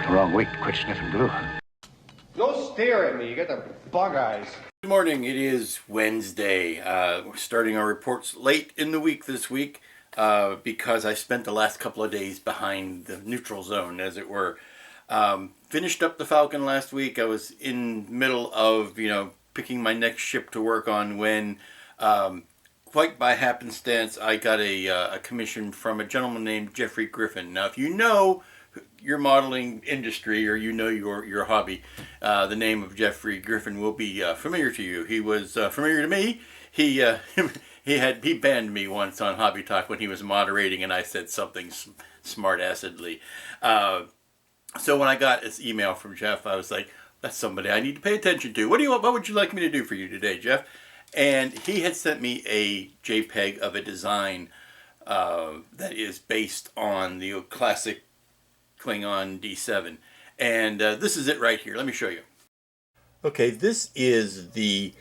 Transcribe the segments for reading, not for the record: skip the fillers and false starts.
Wrong week to quit sniffing glue. Don't stare at me, you got the bug eyes. Good morning, it is Wednesday. We're starting our reports late in the week this week because I spent the last couple of days behind the neutral zone, as it were. Finished up the Falcon last week. I was in the middle of, picking my next ship to work on when, quite by happenstance, I got a commission from a gentleman named Jeffrey Griffin. Now, if you know your modeling industry or your hobby, the name of Jeffrey Griffin will be familiar to you. He was familiar to me. He banned me once on Hobby Talk when he was moderating, and I said something smart-assedly. So when I got this email from Jeff, I was like, that's somebody I need to pay attention to. What would you like me to do for you today, Jeff? And he had sent me a JPEG of a design that is based on the classic Klingon D7. And this is it right here. Let me show you. Okay, this is the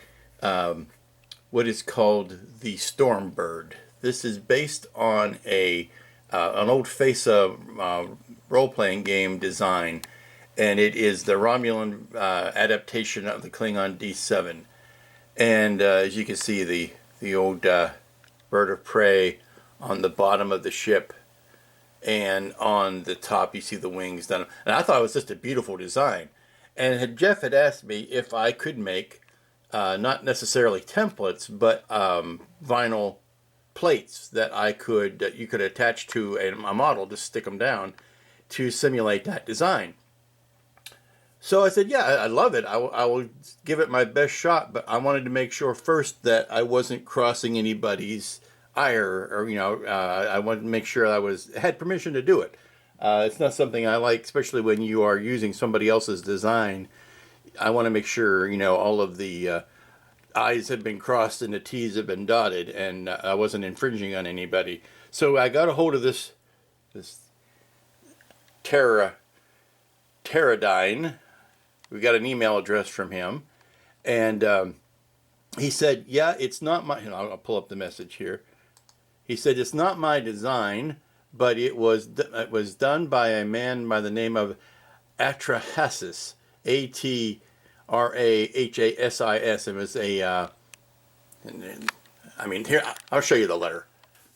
what is called the Stormbird. This is based on an old FESA role-playing game design, and it is the Romulan adaptation of the Klingon D7. And as you can see, the old bird of prey on the bottom of the ship, and on the top you see the wings done. And I thought it was just a beautiful design. And Jeff had asked me if I could make not necessarily templates, but vinyl plates that you could attach to a model, just stick them down to simulate that design. So I said, yeah, I love it. I will give it my best shot, but I wanted to make sure first that I wasn't crossing anybody's ire, or I wanted to make sure I had permission to do it. It's not something I like, especially when you are using somebody else's design. I want to make sure all of the I's have been crossed and the T's have been dotted, and I wasn't infringing on anybody. So I got a hold of this Pterodyne. We got an email address from him, and he said, yeah, it's not my, I'll pull up the message here. He said, it's not my design, but it was done by a man by the name of Atrahassis, Atrahassis. It was here, I'll show you the letter.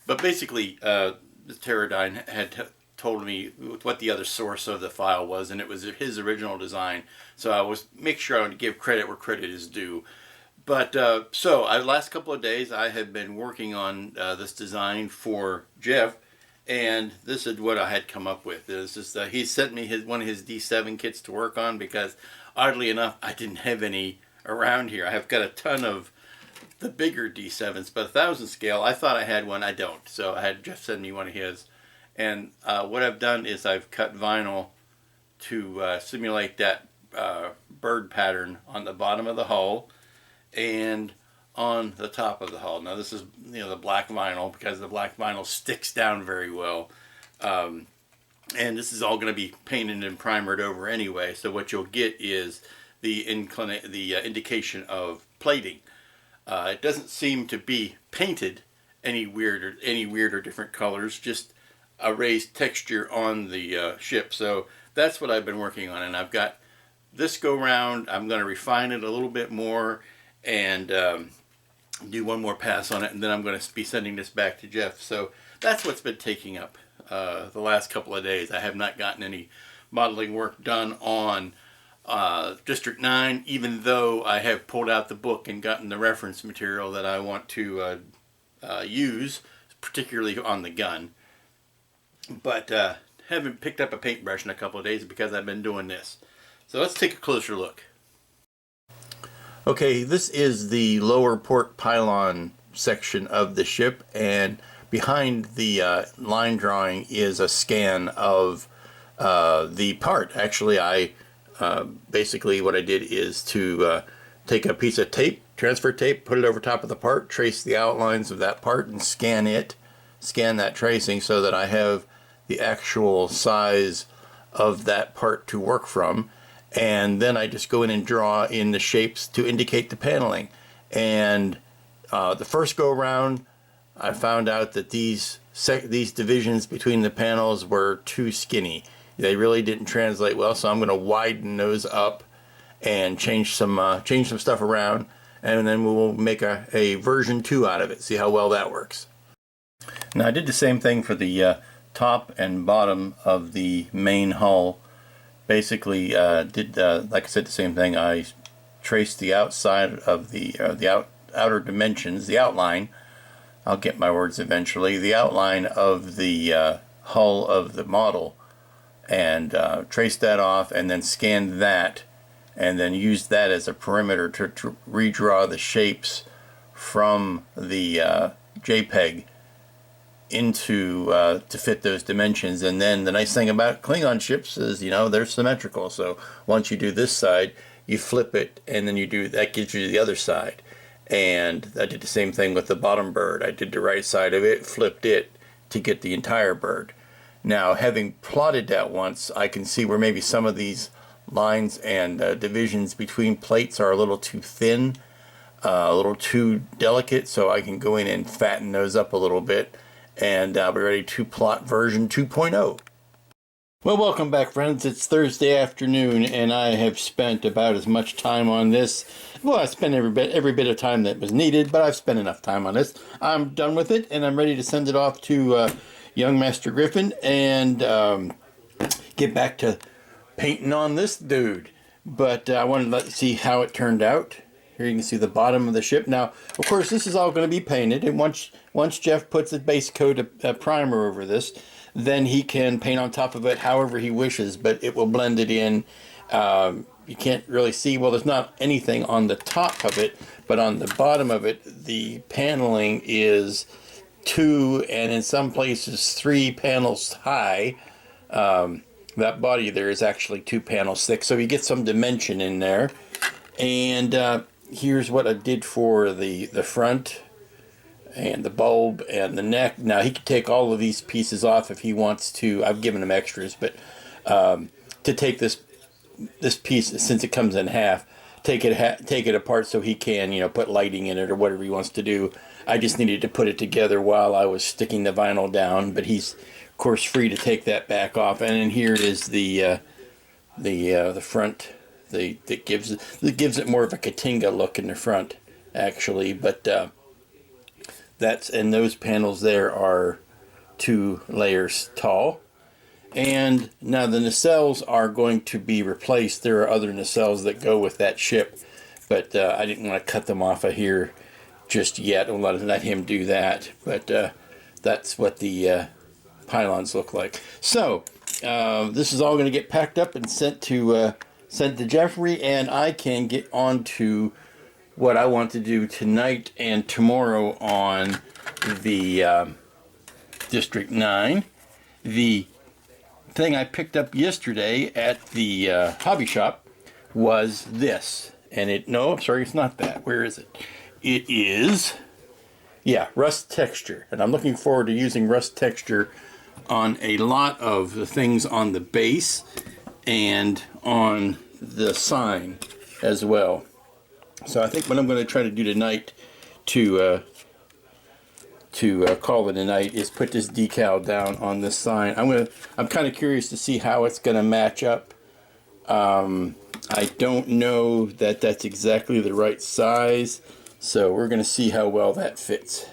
But basically, the Pterodyne had told me what the other source of the file was, and it was his original design. So I was make sure I would give credit where credit is due. But the last couple of days I have been working on this design for Jeff, and this is what I had come up with. It's just he sent me one of his D7 kits to work on because, oddly enough, I didn't have any around here. I have got a ton of the bigger D7s, but 1,000 scale, I thought I had one. I don't. So I had Jeff send me one of his. And what I've done is I've cut vinyl to simulate that bird pattern on the bottom of the hull and on the top of the hull. Now this is the black vinyl, because the black vinyl sticks down very well. And this is all going to be painted and primered over anyway. So what you'll get is the indication of plating. It doesn't seem to be painted any weird or different colors, just a raised texture on the ship. So that's what I've been working on, and I've got this go round. I'm going to refine it a little bit more and do one more pass on it, and then I'm going to be sending this back to Jeff. So that's what's been taking up the last couple of days. I have not gotten any modeling work done on District 9, even though I have pulled out the book and gotten the reference material that I want to use, particularly on the gun. But haven't picked up a paintbrush in a couple of days because I've been doing this. So let's take a closer look. Okay, this is the lower port pylon section of the ship, and behind the line drawing is a scan of the part. Actually, I basically what I did is to take a piece of tape, transfer tape, put it over top of the part, trace the outlines of that part, and scan that tracing so that I have the actual size of that part to work from. And then I just go in and draw in the shapes to indicate the paneling. And the first go around, I found out that these divisions between the panels were too skinny. they really didn't translate well, so I'm going to widen those up and change some stuff around, and then we'll make a version 2 out of it, see how well that works. Now I did the same thing for the top and bottom of the main hull. Basically did like I said, the same thing. I traced the outside of the outer dimensions, the outline. I'll get my words eventually. The outline of the hull of the model, and traced that off, and then scanned that, and then used that as a perimeter to redraw the shapes from the JPEG into to fit those dimensions. And then the nice thing about Klingon ships is, you know, they're symmetrical. So once you do this side, you flip it, and then you do that, gives you the other side. And I did the same thing with the bottom bird. I did the right side of it, flipped it to get the entire bird. Now, having plotted that once, I can see where maybe some of these lines and divisions between plates are a little too thin, a little too delicate, so I can go in and fatten those up a little bit, and I'll be ready to plot version 2.0. Well, welcome back, friends. It's Thursday afternoon, and I have spent about as much time on this. Well, I spent every bit of time that was needed, but I've spent enough time on this. I'm done with it, and I'm ready to send it off to young Master Griffin and get back to painting on this dude. But I wanted to see how it turned out. Here you can see the bottom of the ship. Now, of course, this is all going to be painted, and once Jeff puts a base coat of primer over this, then he can paint on top of it however he wishes, but it will blend it in. You can't really see, well, there's not anything on the top of it, but on the bottom of it, the paneling is 2 and in some places 3 panels high. That body there is actually 2 panels thick, so you get some dimension in there. And here's what I did for the front and the bulb and the neck. Now he can take all of these pieces off if he wants to. I've given him extras, but to take this piece, since it comes in half, take it apart so he can, you know, put lighting in it or whatever he wants to do. I just needed to put it together while I was sticking the vinyl down, but he's of course free to take that back off. And then here is the front. That gives it more of a Katinga look in the front, actually, but and those panels there are 2 layers tall. And now the nacelles are going to be replaced. There are other nacelles that go with that ship, but I didn't want to cut them off of here just yet. I'll let him do that, but that's what the pylons look like. So this is all going to get packed up and sent to Jeffrey, and I can get on to what I want to do tonight and tomorrow on the District 9. The thing I picked up yesterday at the hobby shop was this, and no, sorry, it's not that. Where is it? It is, yeah, rust texture, and I'm looking forward to using rust texture on a lot of the things on the base and on the sign as well. So I think what I'm going to try to do tonight to call it a night is put this decal down on this sign. I'm kind of curious to see how it's going to match up. I don't know that that's exactly the right size, so we're going to see how well that fits.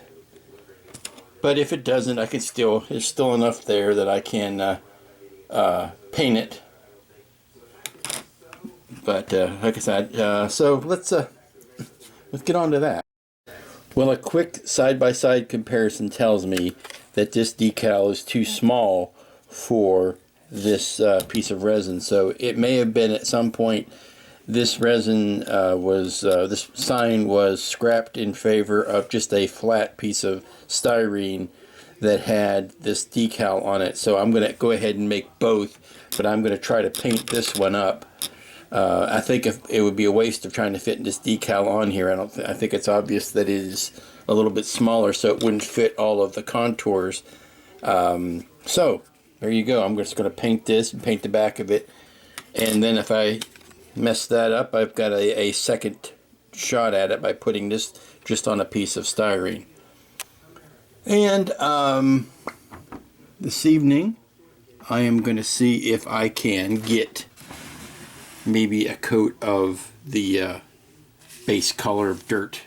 But if it doesn't, I can still, there's still enough there that I can paint it. But like I said, so let's get on to that. Well, a quick side-by-side comparison tells me that this decal is too small for this piece of resin. So it may have been at some point this resin this sign was scrapped in favor of just a flat piece of styrene that had this decal on it. So I'm going to go ahead and make both, but I'm going to try to paint this one up. I think it would be a waste of trying to fit this decal on here. I think it's obvious that it is a little bit smaller, so it wouldn't fit all of the contours. So there you go. I'm just going to paint this and paint the back of it, and then if I mess that up, I've got a second shot at it by putting this just on a piece of styrene. And this evening I am going to see if I can get maybe a coat of the base color of dirt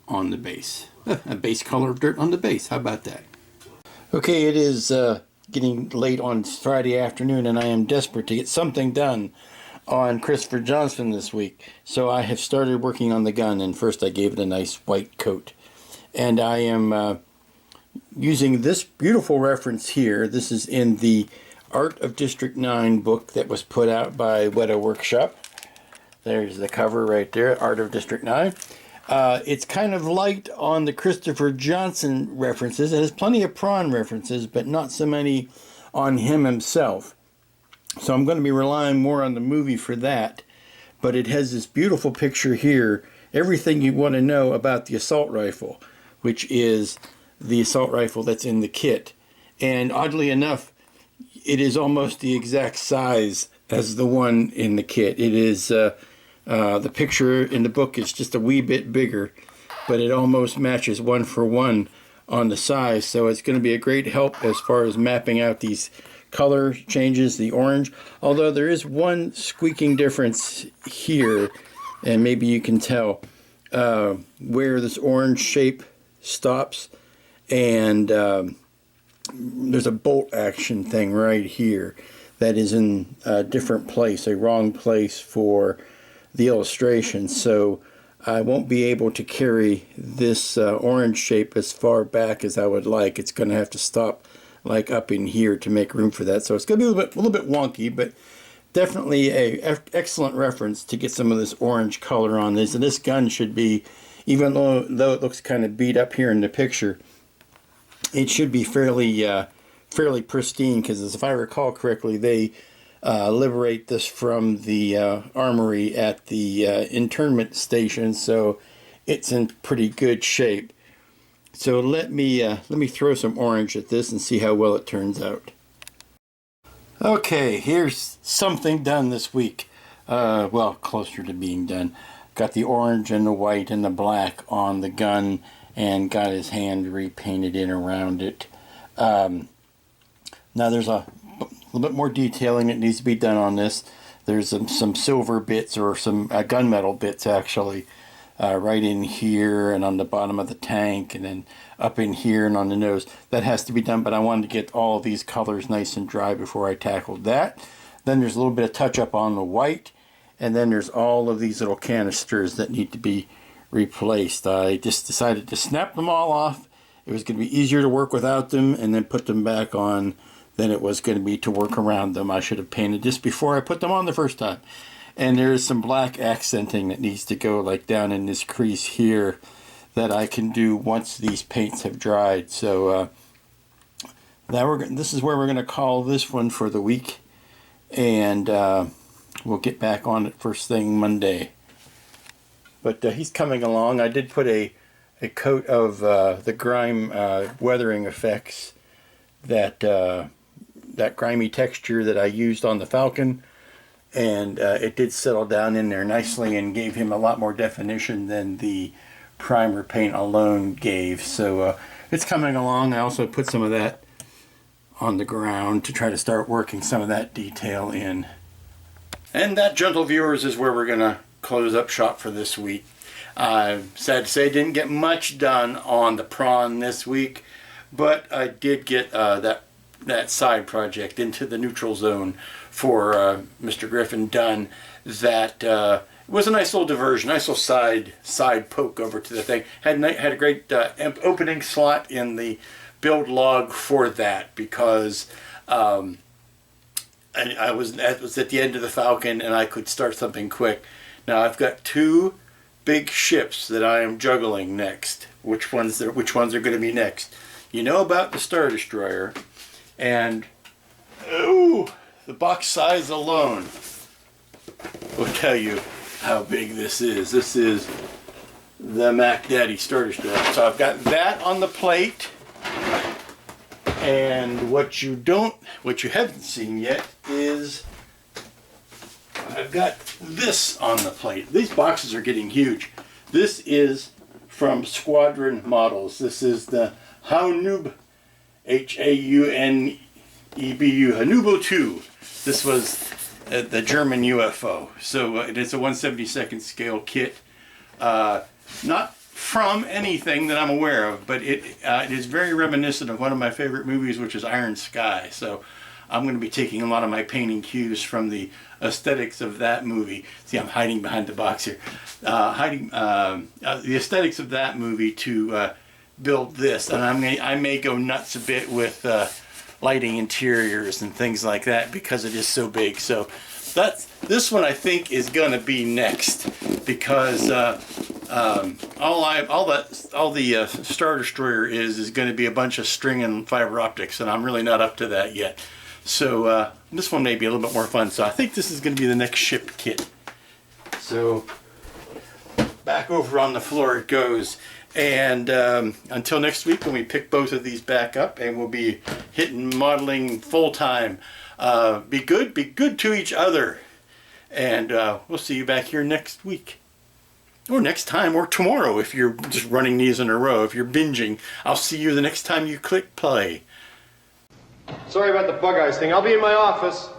on the base. A base color of dirt on the base. How about that? Okay, it is getting late on Friday afternoon, and I am desperate to get something done on Christopher Johnston this week. So I have started working on the gun, and first I gave it a nice white coat. And I am using this beautiful reference here. This is in the Art of District 9 book that was put out by Weta Workshop. There's the cover right there, Art of District 9. It's kind of light on the Christopher Johnston references. It has plenty of prawn references, but not so many on him himself. So I'm going to be relying more on the movie for that. But it has this beautiful picture here, everything you want to know about the assault rifle, which is the assault rifle that's in the kit. And oddly enough, it is almost the exact size as the one in the kit. It is, the picture in the book is just a wee bit bigger, but it almost matches one for one on the size. So it's going to be a great help as far as mapping out these color changes, the orange. Although there is one squeaking difference here, and maybe you can tell where this orange shape stops, and there's a bolt action thing right here that is in a different place, a wrong place for the illustration. So I won't be able to carry this orange shape as far back as I would like. It's going to have to stop like up in here to make room for that. So it's going to be a little bit wonky, but definitely a excellent reference to get some of this orange color on this. And this gun should be, even though it looks kind of beat up here in the picture, it should be fairly pristine, because if I recall correctly, they liberate this from the armory at the internment station, so it's in pretty good shape. So let me throw some orange at this and see how well it turns out. Okay, here's something done this week. Well, closer to being done. Got the orange and the white and the black on the gun, and got his hand repainted in around it. Now there's a little bit more detailing that needs to be done on this. There's some silver bits, or some gunmetal bits actually, right in here and on the bottom of the tank, and then up in here and on the nose. That has to be done, but I wanted to get all of these colors nice and dry before I tackled that. Then there's a little bit of touch up on the white, and then there's all of these little canisters that need to be replaced. I just decided to snap them all off. It was going to be easier to work without them, and then put them back on than it was going to be to work around them. I should have painted this before I put them on the first time. And there's some black accenting that needs to go like down in this crease here that I can do once these paints have dried. So now this is where we're going to call this one for the week, and we'll get back on it first thing Monday. But he's coming along. I did put a coat of the grime weathering effects, that grimy texture that I used on the Falcon, and it did settle down in there nicely and gave him a lot more definition than the primer paint alone gave. So it's coming along. I also put some of that on the ground to try to start working some of that detail in. And that, gentle viewers, is where we're going to close up shop for this week. Sad to say I didn't get much done on the prawn this week, but I did get that side project into the neutral zone for Mr. Griffin done. That was a nice little diversion, nice little side poke over to the thing. Had a great opening slot in the build log for that, because I was at the end of the Falcon and I could start something quick. Now I've got two big ships that I am juggling next. Which ones are going to be next? You know about the Star Destroyer, and the box size alone will tell you how big this is. This is the Mac Daddy Star Destroyer. So I've got that on the plate, and what you haven't seen yet is I've got this on the plate. These boxes are getting huge. This is from Squadron Models. This is the Haunub, Haunub, EBU Hanubo 2. This was the German UFO. So it is a 1/72nd scale kit. Not from anything that I'm aware of, but it is very reminiscent of one of my favorite movies, which is Iron Sky. So I'm going to be taking a lot of my painting cues from the aesthetics of that movie. See, I'm hiding behind the box here. The aesthetics of that movie to build this, and I may go nuts a bit with lighting interiors and things like that because it is so big. So this one I think is going to be next, because all the Star Destroyer is going to be a bunch of string and fiber optics, and I'm really not up to that yet. So this one may be a little bit more fun. So I think this is going to be the next ship kit. So back over on the floor it goes. And until next week, when we pick both of these back up, and we'll be hitting modeling full time. Be good to each other, and we'll see you back here next week, or next time, or tomorrow if you're just running these in a row. If you're binging, I'll see you the next time you click play. Sorry about the bug eyes thing. I'll be in my office.